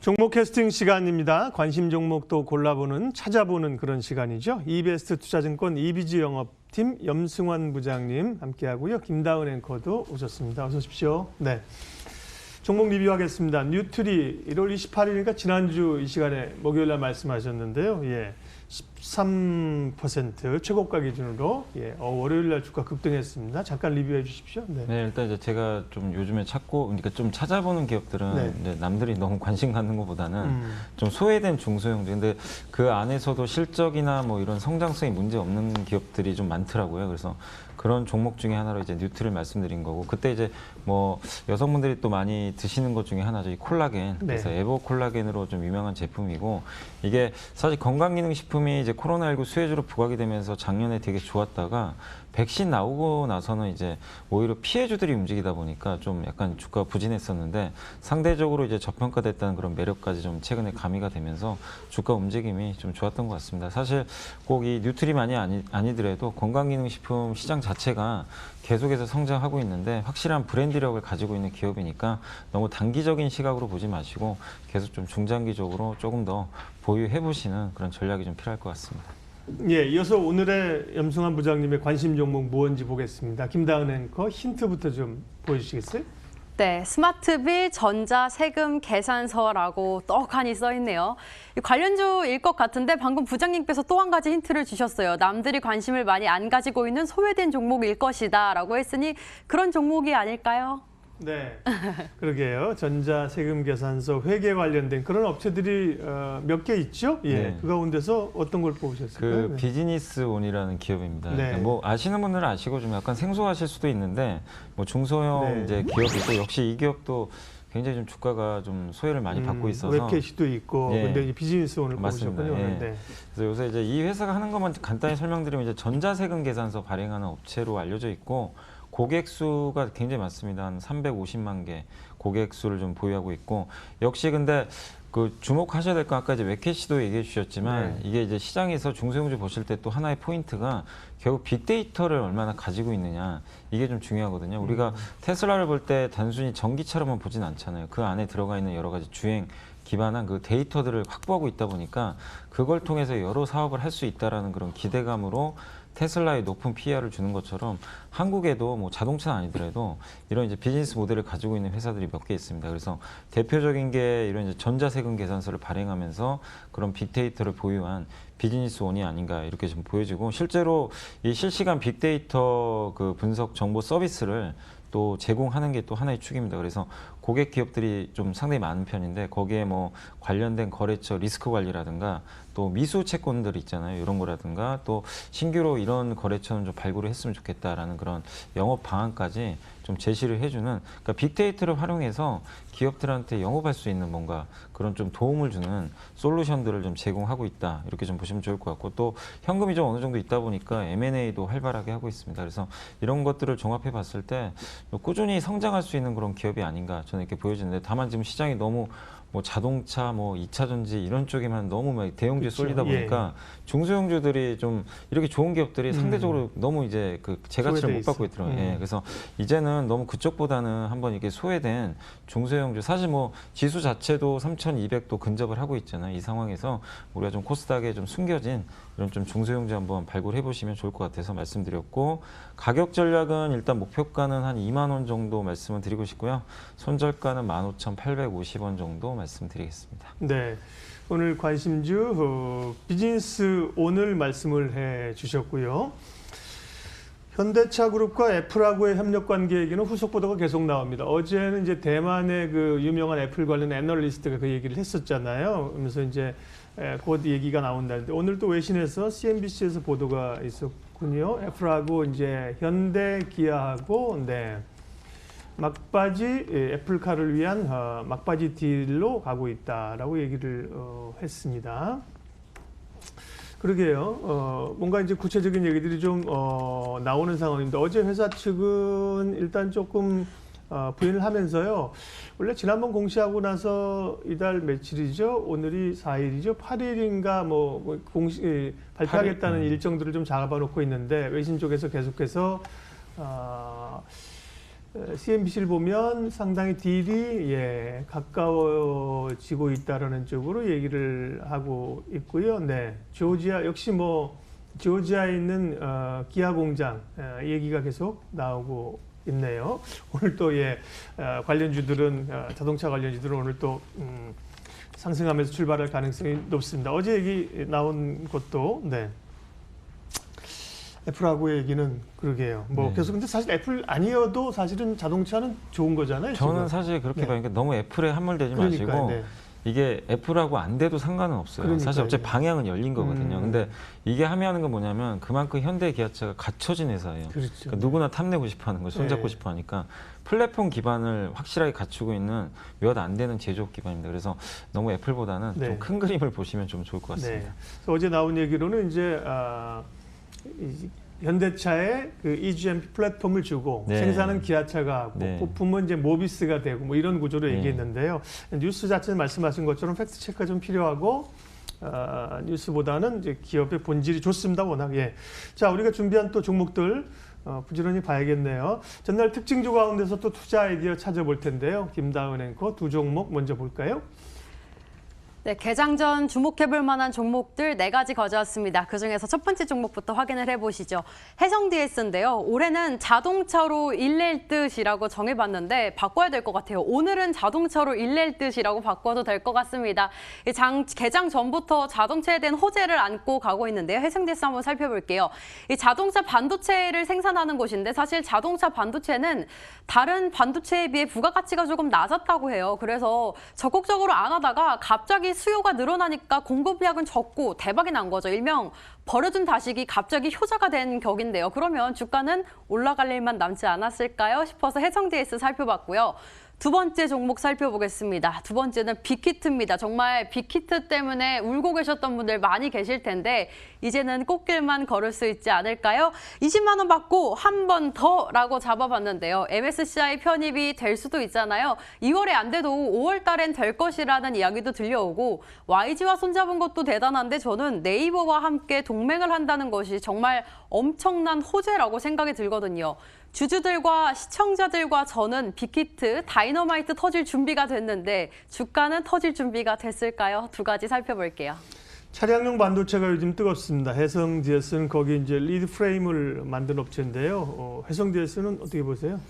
종목 캐스팅 시간입니다. 관심 종목도 골라보는, 찾아보는 그런 시간이죠. 이베스트 투자증권 이비지 영업팀 염승환 부장님 함께하고요. 김다은 앵커도 오셨습니다. 어서 오십시오. 네. 종목 리뷰하겠습니다. 뉴트리 1월 28일이니까 지난주 이 시간에 목요일 날 말씀하셨는데요. 예. 13% 최고가 기준으로 월요일 날 주가 급등했습니다. 잠깐 리뷰해 주십시오. 네. 네, 일단 이제 제가 좀 요즘에 그러니까 좀 찾아보는 기업들은 네. 이제 남들이 너무 관심 갖는 것보다는 좀 소외된 중소형주. 근데 그 안에서도 실적이나 뭐 이런 성장성이 문제 없는 기업들이 좀 많더라고요. 그래서 그런 종목 중에 하나로 이제 뉴트를 말씀드린 거고, 그때 이제 뭐 여성분들이 또 많이 드시는 것 중에 하나죠. 이 콜라겐. 그래서 네. 에버 콜라겐으로 좀 유명한 제품이고, 이게 사실 건강기능식품이 이제 코로나19 수혜주로 부각이 되면서 작년에 되게 좋았다가 백신 나오고 나서는 이제 오히려 피해주들이 움직이다 보니까 좀 약간 주가가 부진했었는데, 상대적으로 이제 저평가됐다는 그런 매력까지 좀 최근에 가미가 되면서 주가 움직임이 좀 좋았던 것 같습니다. 사실 꼭 이 뉴트리만이 아니더라도 건강기능식품 시장 자체가 계속해서 성장하고 있는데 확실한 브랜드력을 가지고 있는 기업이니까 너무 단기적인 시각으로 보지 마시고 계속 좀 중장기적으로 조금 더 보유해 보시는 그런 전략이 좀 필요할 것 같습니다. 예, 이어서 오늘의 염승환 부장님의 관심 종목 무엇인지 보겠습니다. 김다은 앵커 힌트부터 좀 보여주시겠어요? 네, 스마트빌 전자세금 계산서라고 떡하니 써 있네요. 관련주일 것 같은데 방금 부장님께서 또 한 가지 힌트를 주셨어요. 남들이 관심을 많이 안 가지고 있는 소외된 종목일 것이다라고 했으니 그런 종목이 아닐까요? 네, 그러게요. 전자세금 계산서 회계 관련된 그런 업체들이 몇 개 있죠? 예, 네. 그 가운데서 어떤 걸 뽑으셨을까요? 그 비즈니스 온이라는 기업입니다. 네. 그러니까 뭐 아시는 분들은 아시고 좀 약간 생소하실 수도 있는데, 뭐 중소형 네. 이제 기업이고, 역시 이 기업도 굉장히 좀 주가가 좀 소외를 많이 받고 있어서. 웹캐시도 있고, 예. 근데 이 비즈니스 오늘 맞습니다. 뽑으셨군요. 예. 네. 그래서 요새 이제 이 회사가 하는 것만 간단히 설명드리면, 이제 전자세금 계산서 발행하는 업체로 알려져 있고, 고객 수가 굉장히 많습니다. 한 350만 개 고객 수를 좀 보유하고 있고, 역시 근데 그 주목하셔야 될 건 아까 이제 웹캐시도 얘기해 주셨지만, 네. 이게 이제 시장에서 중소형주 보실 때 또 하나의 포인트가 결국 빅데이터를 얼마나 가지고 있느냐, 이게 좀 중요하거든요. 우리가 테슬라를 볼 때 단순히 전기차로만 보진 않잖아요. 그 안에 들어가 있는 여러 가지 주행 기반한 그 데이터들을 확보하고 있다 보니까 그걸 통해서 여러 사업을 할 수 있다라는 그런 기대감으로 테슬라의 높은 PER을 주는 것처럼, 한국에도 뭐 자동차는 아니더라도 이런 이제 비즈니스 모델을 가지고 있는 회사들이 몇 개 있습니다. 그래서 대표적인 게 이런 이제 전자세금 계산서를 발행하면서 그런 빅데이터를 보유한 비즈니스 원이 아닌가 이렇게 좀 보여지고, 실제로 이 실시간 빅데이터 그 분석 정보 서비스를 또 제공하는 게 또 하나의 축입니다. 그래서 고객 기업들이 좀 상당히 많은 편인데, 거기에 뭐 관련된 거래처 리스크 관리라든가 또 미수 채권들이 있잖아요. 이런 거라든가 또 신규로 이런 거래처는 좀 발굴을 했으면 좋겠다라는 그런 영업 방안까지 좀 제시를 해주는, 그러니까 빅데이터를 활용해서 기업들한테 영업할 수 있는 뭔가 그런 좀 도움을 주는 솔루션들을 좀 제공하고 있다, 이렇게 좀 보시면 좋을 것 같고, 또 현금이 좀 어느 정도 있다 보니까 M&A도 활발하게 하고 있습니다. 그래서 이런 것들을 종합해 봤을 때 꾸준히 성장할 수 있는 그런 기업이 아닌가 저는 이렇게 보여지는데, 다만 지금 시장이 너무 뭐 자동차, 뭐 2차 전지 이런 쪽에만 너무 막 대형주에 그렇죠. 쏠리다 보니까 중소형주들이 좀 이렇게 좋은 기업들이 상대적으로 너무 이제 그 제가치를 못 받고 있더라고요. 예, 그래서 이제는 너무 그쪽보다는 한번 이게 소외된 중소형주, 사실 뭐 지수 자체도 3,200도 근접을 하고 있잖아요. 이 상황에서 우리가 좀 코스닥에 좀 숨겨진 이런 좀 중소형주 한번 발굴해 보시면 좋을 것 같아서 말씀드렸고, 가격 전략은 일단 목표가는 한 2만 원 정도 말씀을 드리고 싶고요. 손절가는 15,850원 정도 말씀드리겠습니다. 네, 오늘 관심주 비즈니스 온을 말씀을 해 주셨고요. 현대차그룹과 애플하고의 협력 관계 얘기는 후속 보도가 계속 나옵니다. 어제는 이제 대만의 그 유명한 애플 관련 애널리스트가 그 얘기를 했었잖아요. 그러면서 이제 곧 얘기가 나온다는데, 오늘 또 외신에서 CNBC에서 보도가 있었군요. 애플하고 이제 현대, 기아하고 막바지 애플카를 위한 막바지 딜로 가고 있다라고 얘기를 했습니다. 그러게요. 뭔가 이제 구체적인 얘기들이 좀 나오는 상황인데, 어제 회사 측은 일단 조금 부인을 하면서요. 원래 지난번 공시하고 나서 이달 며칠이죠? 오늘이 4일이죠? 8일인가 뭐 공시 발표하겠다는 일정들을 좀 잡아놓고 있는데, 외신 쪽에서 계속해서 CNBC를 보면 상당히 딜이 가까워지고 있다라는 쪽으로 얘기를 하고 있고요. 네, 조지아 역시 뭐 조지아에 있는 기아 공장 얘기가 계속 나오고 있네요. 오늘 또 관련주들은 자동차 관련주들은 오늘 또 상승하면서 출발할 가능성이 높습니다. 어제 얘기 나온 것도 네. 애플하고의 얘기는 그러게요. 뭐 네. 계속 근데 사실 애플 아니어도 사실은 자동차는 좋은 거잖아요. 저는 지금. 사실 그렇게 네. 봐요. 그러니까 너무 애플에 함몰되지 그러니까요, 마시고 네. 이게 애플하고 안 돼도 상관은 없어요. 그러니까요. 사실 어차피 방향은 열린 거거든요. 근데 이게 함의하는 건 뭐냐면 그만큼 현대 기아차가 갖춰진 회사예요. 그렇죠. 그러니까 누구나 탐내고 싶어하는 거, 손잡고 네. 싶어하니까 플랫폼 기반을 확실하게 갖추고 있는 몇 안 되는 제조업 기반입니다. 그래서 너무 애플보다는 네. 좀 큰 그림을 보시면 좀 좋을 것 네. 같습니다. 그래서 어제 나온 얘기로는 이제 현대차에 그 EGMP 플랫폼을 주고 네. 생산은 기아차가 하고 네. 부품은 이제 모비스가 되고 뭐 이런 구조로 네. 얘기했는데요. 뉴스 자체는 말씀하신 것처럼 팩트 체크가 좀 필요하고 뉴스보다는 이제 기업의 본질이 좋습니다. 워낙 자, 우리가 준비한 또 종목들 부지런히 봐야겠네요. 전날 특징주 가운데서 또 투자 아이디어 찾아볼 텐데요. 김다은 앵커 두 종목 먼저 볼까요? 네, 개장 전 주목해볼 만한 종목들 4가지 가져왔습니다. 그중에서 첫 번째 종목부터 확인을 해보시죠. 해성DS인데요. 올해는 자동차로 일낼 듯이라고 정해봤는데 바꿔야 될 것 같아요. 오늘은 자동차로 일낼 듯이라고 바꿔도 될 것 같습니다. 개장 전부터 자동차에 대한 호재를 안고 가고 있는데요. 해성DS 한번 살펴볼게요. 이 자동차 반도체를 생산하는 곳인데 사실 자동차 반도체는 다른 반도체에 비해 부가가치가 조금 낮았다고 해요. 그래서 적극적으로 안 하다가 갑자기 수요가 늘어나니까 공급량은 적고 대박이 난 거죠. 일명 버려둔 다식이 갑자기 효자가 된 격인데요. 그러면 주가는 올라갈 일만 남지 않았을까요? 싶어서 해성DS 살펴봤고요. 두 번째 종목 살펴보겠습니다. 두 번째는 빅히트입니다. 정말 빅히트 때문에 울고 계셨던 분들 많이 계실 텐데 이제는 꽃길만 걸을 수 있지 않을까요? 20만 원 받고 한 번 더라고 잡아봤는데요. MSCI 편입이 될 수도 있잖아요. 2월에 안 돼도 5월 달엔 될 것이라는 이야기도 들려오고 YG와 손잡은 것도 대단한데 저는 네이버와 함께 동맹을 한다는 것이 정말 엄청난 호재라고 생각이 들거든요. 주주들과 시청자들과 저는 빅히트, 다이너마이트 터질 준비가 됐는데 주가는 터질 준비가 됐을까요? 두 가지 살펴볼게요. 차량용 반도체가 요즘 뜨겁습니다. 해성DS는 거기 이제 리드 프레임을 만든 업체인데요. 해성DS는 어떻게 보세요?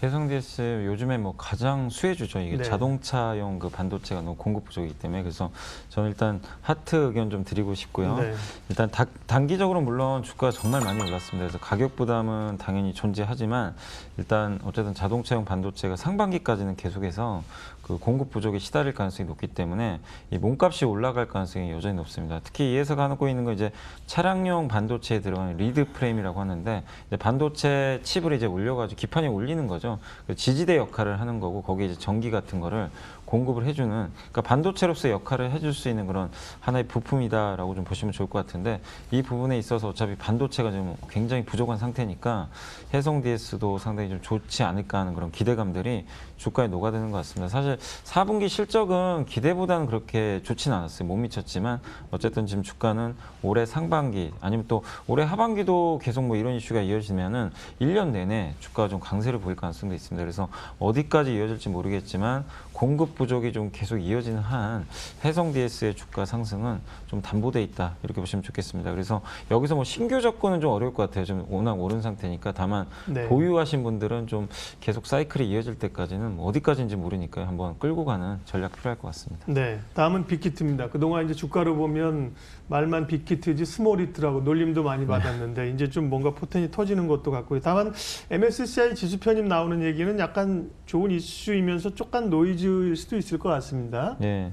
해성DS 요즘에 뭐 가장 수혜주죠. 이게 네. 자동차용 그 반도체가 너무 공급 부족이기 때문에 그래서 저는 일단 하트 의견 좀 드리고 싶고요. 네. 일단 단기적으로 물론 주가가 정말 많이 올랐습니다. 그래서 가격 부담은 당연히 존재하지만 일단 어쨌든 자동차용 반도체가 상반기까지는 계속해서 그 공급 부족에 시달릴 가능성이 높기 때문에 이 몸값이 올라갈 가능성이 여전히 높습니다. 특히 이 회사가 하고 있는 거 이제 차량용 반도체에 들어가는 리드 프레임이라고 하는데 이제 반도체 칩을 이제 올려가지고 기판에 올리는 거죠. 지지대 역할을 하는 거고 거기에 이제 전기 같은 거를 공급을 해주는 그러니까 반도체로서의 역할을 해줄 수 있는 그런 하나의 부품이다라고 좀 보시면 좋을 것 같은데 이 부분에 있어서 어차피 반도체가 좀 굉장히 부족한 상태니까 해성DS도 상당히 좀 좋지 않을까 하는 그런 기대감들이 주가에 녹아드는 것 같습니다. 사실 4분기 실적은 기대보다는 그렇게 좋지는 않았어요. 못 미쳤지만 어쨌든 지금 주가는 올해 상반기 아니면 또 올해 하반기도 계속 뭐 이런 이슈가 이어지면은 1년 내내 주가가 좀 강세를 보일 가능성도 있습니다. 그래서 어디까지 이어질지 모르겠지만 공급 부족이 좀 계속 이어지는 한 해성DS의 주가 상승은 좀 담보돼 있다 이렇게 보시면 좋겠습니다. 그래서 여기서 뭐 신규 접근은 좀 어려울 것 같아요. 좀 워낙 오른 상태니까 다만 네. 보유하신 분들은 좀 계속 사이클이 이어질 때까지는 뭐 어디까지인지 모르니까요. 한번 끌고 가는 전략 필요할 것 같습니다. 네, 다음은 빅히트입니다. 그동안 이제 주가로 보면 말만 빅히트지 스몰히트라고 놀림도 많이 받았는데 이제 좀 뭔가 포텐이 터지는 것도 같고요. 다만 MSCI 지수 편입 나오는 얘기는 약간 좋은 이슈이면서 조금 노이즈일 수도 있을 것 같습니다. 네.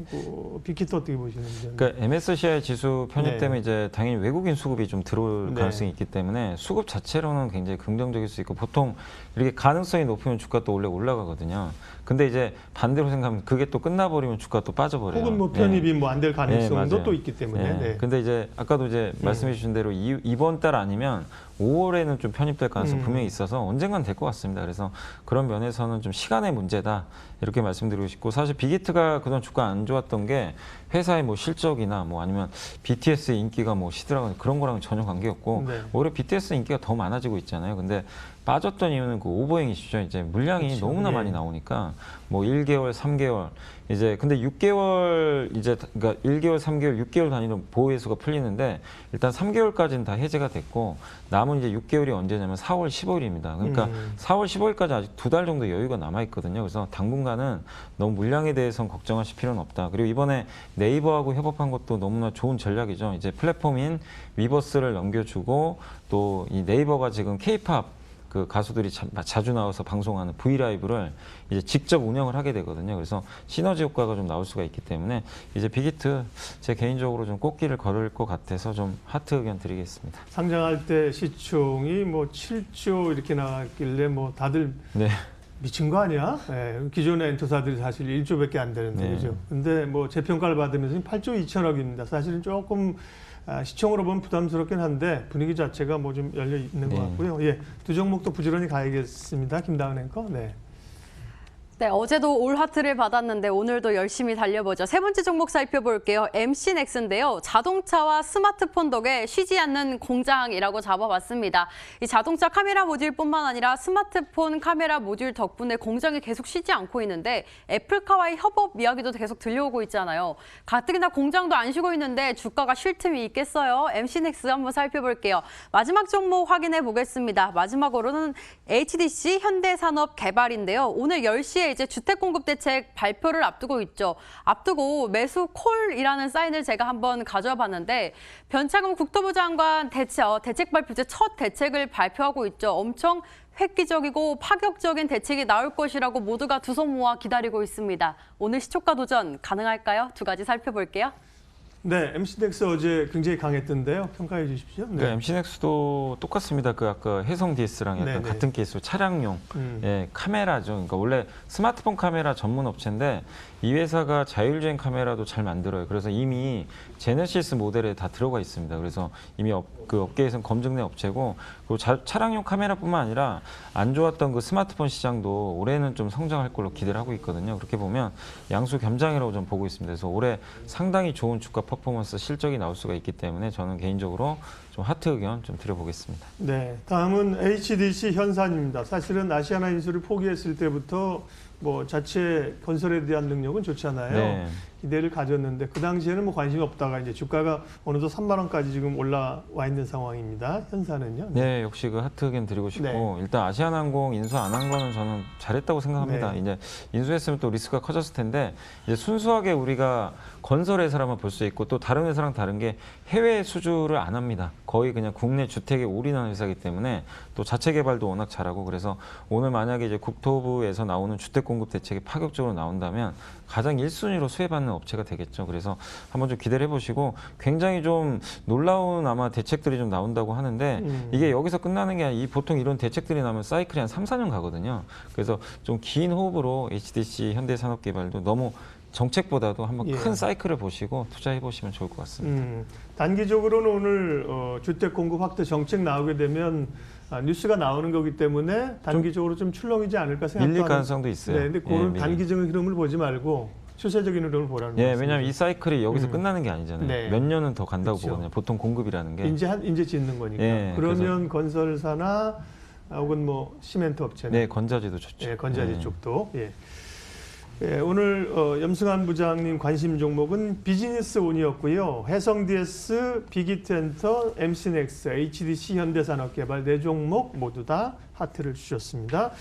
빅히트 어떻게 보시는지. 그러니까 MSCI 지수 편입 네. 때문에 이제 당연히 외국인 수급이 좀 들어올 네. 가능성이 있기 때문에 수급 자체로는 굉장히 긍정적일 수 있고 보통 이렇게 가능성이 높으면 주가 또 원래 올라가거든요. 근데 이제 반대로 생각하면 그게 또 끝나버리면 주가 또 빠져버려요. 혹은 뭐 네. 편입이 뭐 안 될 가능성도 맞아요. 또 있기 때문에. 네. 네. 근데 이제 아까도 이제 말씀해 주신 대로 이번 달 아니면 5월에는 좀 편입될 가능성이 분명히 있어서 언젠간 될 것 같습니다. 그래서 그런 면에서는 좀 시간의 문제다 이렇게 말씀드리고 싶고 사실 빅히트가 그동안 주가 안 좋았던 게 회사의 뭐 실적이나 뭐 아니면 BTS의 인기가 뭐 시들어가는 그런 거랑은 전혀 관계없고 네. 오히려 BTS 인기가 더 많아지고 있잖아요. 근데 빠졌던 이유는 그 오버행 이슈죠. 이제 물량이 그렇죠. 너무나 예. 많이 나오니까 뭐 1개월, 3개월 이제 근데 6개월 이제 그러니까 1개월, 3개월, 6개월 단위로 보호 해수가 풀리는데 일단 3개월까지는 다 해제가 됐고 남은 이제 6개월이 언제냐면 4월 15일입니다. 그러니까 4월 15일까지 아직 2달 정도 여유가 남아 있거든요. 그래서 당분간은 너무 물량에 대해서는 걱정하실 필요는 없다. 그리고 이번에 네이버하고 협업한 것도 너무나 좋은 전략이죠. 이제 플랫폼인 위버스를 넘겨주고 또 이 네이버가 지금 K-팝 그 가수들이 자주 나와서 방송하는 브이라이브를 이제 직접 운영을 하게 되거든요. 그래서 시너지 효과가 좀 나올 수가 있기 때문에 이제 빅히트 제 개인적으로 좀 꽃길을 걸을 것 같아서 좀 하트 의견 드리겠습니다. 상장할 때 시총이 뭐 7조 이렇게 나왔길래 뭐 다들 네. 미친 거 아니야? 예, 기존의 엔터사들이 사실 1조밖에 안 되는데 네. 그죠? 근데 뭐 재평가를 받으면서 8조 2천억입니다. 사실은 조금 시총으로 보면 부담스럽긴 한데 분위기 자체가 뭐 좀 열려 있는 것 네. 같고요. 예, 두 종목도 부지런히 가야겠습니다. 김다은 앵커. 네. 네, 어제도 올 하트를 받았는데 오늘도 열심히 달려보죠. 세 번째 종목 살펴볼게요. MC넥스인데요. 자동차와 스마트폰 덕에 쉬지 않는 공장이라고 잡아봤습니다. 이 자동차 카메라 모듈뿐만 아니라 스마트폰 카메라 모듈 덕분에 공장이 계속 쉬지 않고 있는데 애플카와의 협업 이야기도 계속 들려오고 있잖아요. 가뜩이나 공장도 안 쉬고 있는데 주가가 쉴 틈이 있겠어요. MC넥스 한번 살펴볼게요. 마지막 종목 확인해 보겠습니다. 마지막으로는 HDC 현대산업개발인데요. 오늘 10시에 이제 주택 공급 대책 발표를 앞두고 있죠. 앞두고 매수 콜이라는 사인을 제가 한번 가져와 봤는데 변창흠 국토부 장관 대책 발표제 첫 대책을 발표하고 있죠. 엄청 획기적이고 파격적인 대책이 나올 것이라고 모두가 두 손 모아 기다리고 있습니다. 오늘 시초가 도전 가능할까요? 두 가지 살펴볼게요. 네, MC넥스 어제 굉장히 강했던데요. 평가해 주십시오. 네. 그러니까 MC넥스도 똑같습니다. 그 아까 해성 DS랑 약간 네네. 같은 케이스로 차량용 예, 카메라죠. 그러니까 원래 스마트폰 카메라 전문 업체인데 이 회사가 자율주행 카메라도 잘 만들어요. 그래서 이미 제네시스 모델에 다 들어가 있습니다. 그래서 이미 그 업계에서는 검증된 업체고 그리고 차량용 카메라뿐만 아니라 안 좋았던 그 스마트폰 시장도 올해는 좀 성장할 걸로 기대를 하고 있거든요. 그렇게 보면 양수 겸장이라고 좀 보고 있습니다. 그래서 올해 상당히 좋은 주가 퍼포먼스 실적이 나올 수가 있기 때문에 저는 개인적으로 좀 하트 의견 좀 드려보겠습니다. 네, 다음은 HDC 현산입니다. 사실은 아시아나 인수를 포기했을 때부터 뭐 자체 건설에 대한 능력은 좋잖아요. 네. 기대를 가졌는데 그 당시에는 뭐 관심이 없다가 이제 주가가 어느덧 3만 원까지 지금 올라와 있는 상황입니다. 현산은요. 네, 역시 그 하트 의견 드리고 싶고 일단 아시아나항공 인수 안 한 거는 저는 잘했다고 생각합니다. 네. 이제 인수했으면 또 리스크가 커졌을 텐데 이제 순수하게 우리가 건설 회사라만 볼 수 있고 또 다른 회사랑 다른 게 해외 수주를 안 합니다. 거의 그냥 국내 주택에 올인하는 회사이기 때문에 또 자체 개발도 워낙 잘하고 그래서 오늘 만약에 이제 국토부에서 나오는 주택 공급 대책이 파격적으로 나온다면 가장 1순위로 수혜받는 업체가 되겠죠. 그래서 한번 좀 기대를 해보시고 굉장히 좀 놀라운 아마 대책들이 좀 나온다고 하는데 이게 여기서 끝나는 게 아니라 보통 이런 대책들이 나면 사이클이 한 3, 4년 가거든요. 그래서 좀 긴 호흡으로 HDC 현대산업개발도 너무 정책보다도 한번 큰 사이클을 보시고 투자해 보시면 좋을 것 같습니다. 단기적으로는 오늘 주택 공급 확대 정책 나오게 되면 뉴스가 나오는 거기 때문에 단기적으로 좀 출렁이지 않을까 생각합니다. 밀릴 가능성도 있어요. 네, 근데 그런 예, 단기적인 흐름을 보지 말고 추세적인 흐름을 보라는 예, 말씀이죠. 왜냐하면 이 사이클이 여기서 끝나는 게 아니잖아요. 네. 몇 년은 더 간다고 그렇죠. 보거든요. 보통 공급이라는 게. 이제 짓는 거니까. 예, 그러면 건설사나 혹은 뭐 시멘트 업체나 네, 건자지도 좋죠. 예, 건자재 예. 쪽도. 예. 예, 오늘 염승환 부장님 관심 종목은 비즈니스 온이었고요. 해성 DS, 빅히트엔터, MC넥스, HDC 현대산업개발 네 종목 모두 다 하트를 주셨습니다.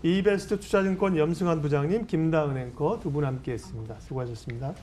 이베스트 투자증권 염승환 부장님, 김다은 앵커 두 분 함께했습니다. 수고하셨습니다.